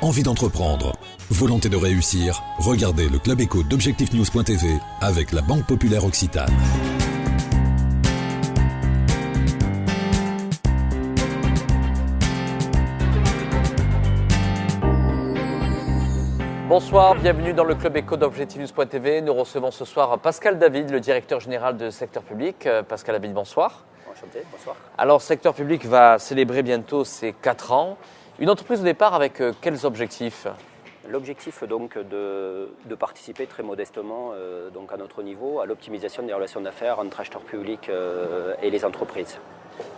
envie d'entreprendre, volonté de réussir, regardez le Club Éco d'Objectif-News.tv avec la Banque Populaire Occitane. Bonsoir, bienvenue dans le Club Éco d'Objectif-News.tv. Nous recevons ce soir Pascal David, le directeur général de Secteur Public. Pascal David, bonsoir. Enchanté, bonsoir. Alors, Secteur Public va célébrer bientôt ses 4 ans. Une entreprise au départ avec quels objectifs ? L'objectif donc de participer très modestement donc à notre niveau à l'optimisation des relations d'affaires entre acheteurs publics et les entreprises.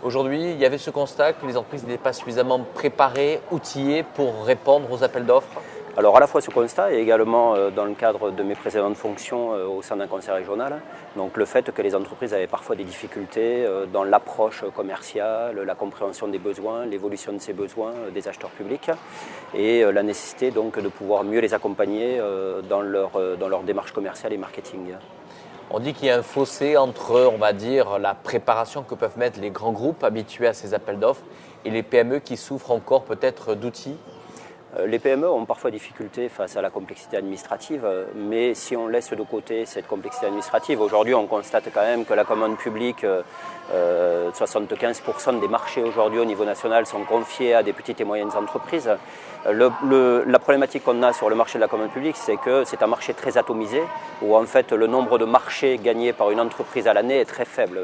Aujourd'hui, il y avait ce constat que les entreprises n'étaient pas suffisamment préparées, outillées pour répondre aux appels d'offres. Alors à la fois ce constat et également dans le cadre de mes précédentes fonctions au sein d'un conseil régional, donc le fait que les entreprises avaient parfois des difficultés dans l'approche commerciale, la compréhension des besoins, l'évolution de ces besoins des acheteurs publics et la nécessité donc de pouvoir mieux les accompagner dans leur démarche commerciale et marketing. On dit qu'il y a un fossé entre, on va dire, la préparation que peuvent mettre les grands groupes habitués à ces appels d'offres et les PME qui souffrent encore peut-être d'outils. Les PME ont parfois difficulté face à la complexité administrative, mais si on laisse de côté cette complexité administrative, aujourd'hui on constate quand même que la commande publique, 75% des marchés aujourd'hui au niveau national sont confiés à des petites et moyennes entreprises. La problématique qu'on a sur le marché de la commande publique, c'est que c'est un marché très atomisé, où en fait le nombre de marchés gagnés par une entreprise à l'année est très faible.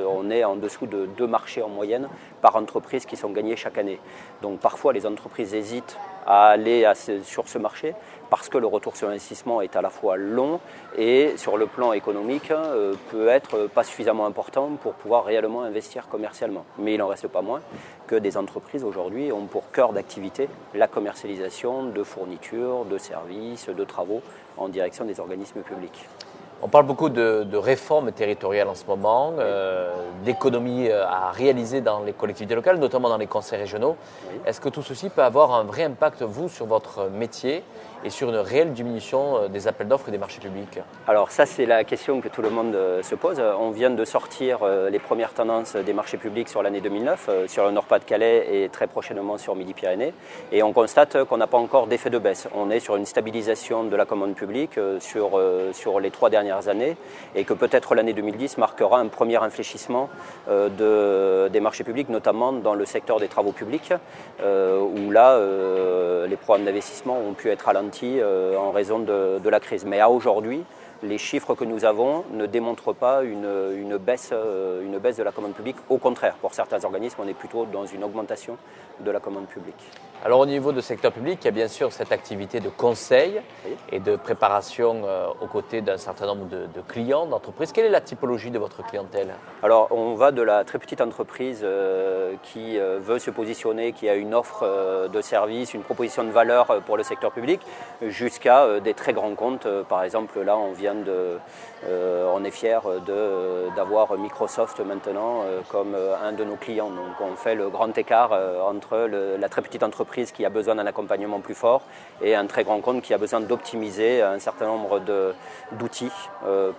On est en dessous de 2 marchés en moyenne par entreprise qui sont gagnés chaque année. Donc parfois les entreprises hésitent à aller sur ce marché parce que le retour sur investissement est à la fois long et sur le plan économique peut être pas suffisamment important pour pouvoir réellement investir commercialement. Mais il n'en reste pas moins que des entreprises aujourd'hui ont pour cœur d'activité la commercialisation de fournitures, de services, de travaux en direction des organismes publics. On parle beaucoup de réformes territoriales en ce moment, d'économies à réaliser dans les collectivités locales, notamment dans les conseils régionaux. Oui. Est-ce que tout ceci peut avoir un vrai impact, vous, sur votre métier et sur une réelle diminution des appels d'offres et des marchés publics ? Alors ça, c'est la question que tout le monde se pose. On vient de sortir les premières tendances des marchés publics sur l'année 2009, sur le Nord-Pas-de-Calais et très prochainement sur Midi-Pyrénées. Et on constate qu'on n'a pas encore d'effet de baisse. On est sur une stabilisation de la commande publique sur les 3 dernières années et que peut-être l'année 2010 marquera un premier infléchissement des marchés publics, notamment dans le secteur des travaux publics, où là, les programmes d'investissement ont pu être ralentis en raison de la crise. Mais à aujourd'hui, les chiffres que nous avons ne démontrent pas une baisse de la commande publique. Au contraire, pour certains organismes, on est plutôt dans une augmentation de la commande publique. Alors au niveau du secteur public, il y a bien sûr cette activité de conseil et de préparation aux côtés d'un certain nombre de clients, d'entreprises. Quelle est la typologie de votre clientèle ? Alors on va de la très petite entreprise qui veut se positionner, qui a une offre de service, une proposition de valeur pour le secteur public, jusqu'à des très grands comptes. Par exemple, là, on est fiers d'avoir Microsoft maintenant comme un de nos clients. Donc on fait le grand écart entre la très petite entreprise qui a besoin d'un accompagnement plus fort et un très grand compte qui a besoin d'optimiser un certain nombre d'outils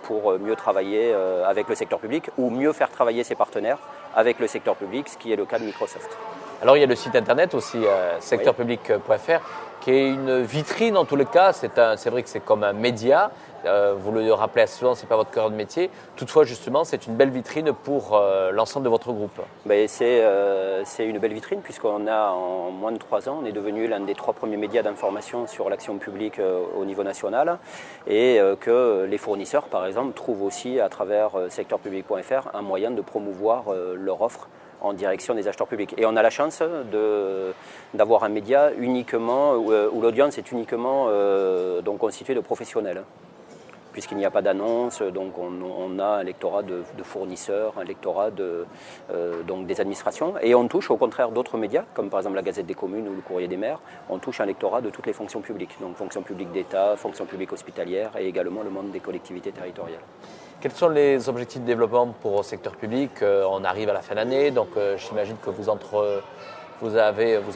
pour mieux travailler avec le secteur public ou mieux faire travailler ses partenaires avec le secteur public, ce qui est le cas de Microsoft. Alors il y a le site internet aussi, secteurpublic.fr, qui est une vitrine en tous les cas. C'est vrai que c'est comme un média. Vous le rappelez assez souvent, ce n'est pas votre cœur de métier. Toutefois, justement, c'est une belle vitrine pour l'ensemble de votre groupe. C'est une belle vitrine puisqu'on a, en moins de 3 ans, on est devenu l'un des 3 premiers médias d'information sur l'action publique au niveau national et que les fournisseurs, par exemple, trouvent aussi à travers secteurpublic.fr un moyen de promouvoir leur offre en direction des acheteurs publics. Et on a la chance d'avoir un média uniquement où l'audience est uniquement donc constituée de professionnels. Puisqu'il n'y a pas d'annonce, donc on a un lectorat de fournisseurs, un lectorat donc des administrations. Et on touche au contraire d'autres médias, comme par exemple la Gazette des communes ou le Courrier des maires, on touche un lectorat de toutes les fonctions publiques, donc fonction publique d'État, fonction publique hospitalière et également le monde des collectivités territoriales. Quels sont les objectifs de développement pour le secteur public ? On arrive à la fin d'année, donc j'imagine que vous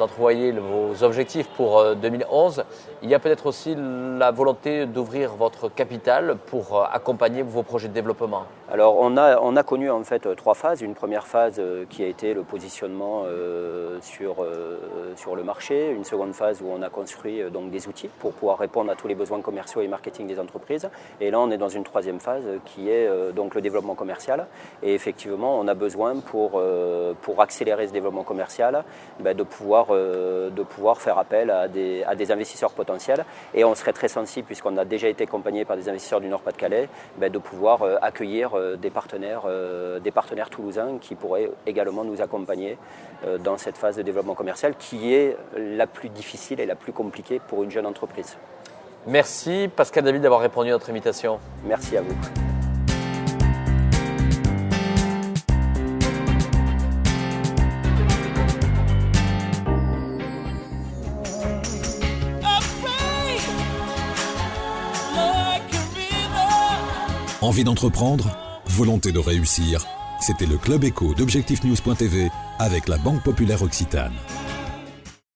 entrevoyez vos objectifs pour 2011. Il y a peut-être aussi la volonté d'ouvrir votre capital pour accompagner vos projets de développement. Alors on a connu en fait 3 phases. Une première phase qui a été le positionnement sur le marché. Une seconde phase où on a construit donc des outils pour pouvoir répondre à tous les besoins commerciaux et marketing des entreprises. Et là on est dans une troisième phase qui est donc le développement commercial. Et effectivement on a besoin pour accélérer ce développement commercial de pouvoir faire appel à des investisseurs potentiels. Et on serait très sensible, puisqu'on a déjà été accompagné par des investisseurs du Nord-Pas-de-Calais, de pouvoir accueillir des partenaires toulousains qui pourraient également nous accompagner dans cette phase de développement commercial qui est la plus difficile et la plus compliquée pour une jeune entreprise. Merci Pascal David d'avoir répondu à notre invitation. Merci à vous. Envie d'entreprendre? Volonté de réussir? C'était le Club Éco d'Objectif News.tv avec la Banque Populaire Occitane.